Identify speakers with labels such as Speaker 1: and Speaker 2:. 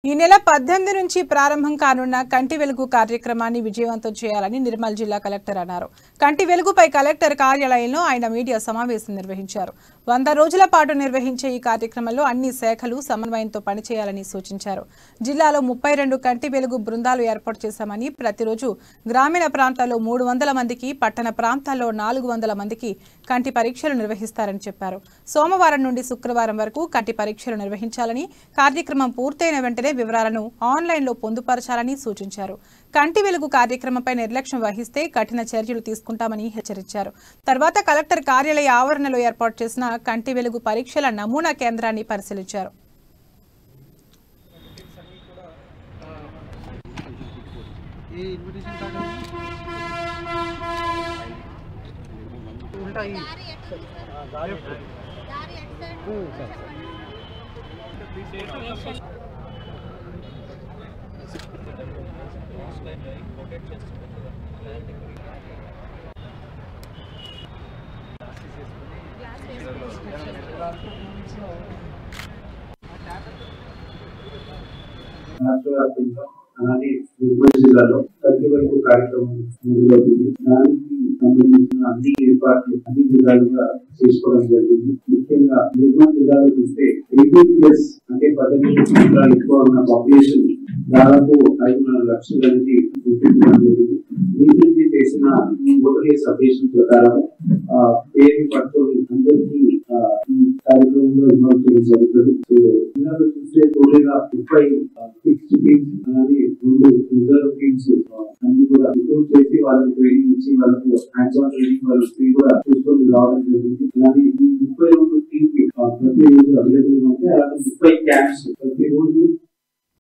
Speaker 1: ఈ నెల 18 నుంచి ప్రారంభం కానున్న కంటి వెలుగు కార్యక్రమాన్ని విజయవంతం చేయాలని నిర్మల్ జిల్లా కలెక్టర్ అన్నారు. కంటి వెలుగుపై కలెక్టర్ కార్యాలయంలో ఆయన మీడియా సమావేశం నిర్వహించారు. 100 రోజుల పాటు నిర్వహించే ఈ కార్యక్రమంలో అన్ని శాఖలు సమన్వయంతో పనిచేయాలని సూచించారు. జిల్లాలో 32 కంటి వెలుగు బృందాలు ఏర్పాటు చేశామని, ప్రతిరోజు గ్రామీణ ప్రాంతాల్లో 300 మందికి, పట్టణ ప్రాంతాల్లో 400 మందికి కంటి పరీక్షలు నిర్వహిస్తారని చెప్పారు. సోమవారం నుండి శుక్రవారం వరకు కంటి పరీక్షలు నిర్వహించాలని, కార్యక్రమం పూర్తయిన వెంటనే వివరాలను ఆన్లైన్లో పొందుపరచాలని సూచించారు. కంటి వెలుగు కార్యక్రమంపై నిర్లక్ష్యం వహిస్తే కఠిన చర్యలు తీసుకుంటామని హెచ్చరించారు. తర్వాత కలెక్టర్ కార్యాలయ ఆవరణలో ఏర్పాటు చేసిన కంటి వెలుగు పరీక్షల నమూనా కేంద్రాన్ని పరిశీలించారు.
Speaker 2: అలాగే నిర్మల్ జిల్లాలో కంటి వెలుగు కార్యక్రమం మొదలవుతుంది. దానికి సంబంధించిన అన్ని ఏర్పాట్లు అన్ని జిల్లాలుగా చేసుకోవడం జరిగింది. ముఖ్యంగా నిర్మల్ జిల్లాలో చూస్తే 18+ అంటే 18 సంవత్సరాలు ఎక్కువ ఉన్న పాపులేషన్ దాదాపు 5.5 లక్షలకి గుర్తించడం జరిగింది. రీసెంట్లీ చేసిన ఓటర్ సబ్మిషన్ ప్రకారం పేరు పట్టుకొని అందరికీ ఈ కార్యక్రమంలో ఇన్వాల్వ్ చేయడం జరుగుతుంది. సో జిల్లాలో చూస్తే టోటల్గా 30 ఫిక్స్డ్ టీమ్స్ అలానే 2 రిజర్వ్ టీమ్స్ అన్ని కూడా రిక్రూట్ చేసి వాళ్ళకి ట్రైనింగ్ ఇచ్చి వాళ్ళకు హ్యాండ్స్ ఆన్ ట్రైనింగ్ వాళ్ళకి కూడా చూసుకొని రావడం జరిగింది. అలానే ఈ 32 టీమ్ ప్రతి రోజు అవైలబుల్ గా ఉంటే అలాగే 30 క్యాంప్స్ ప్రతి రోజు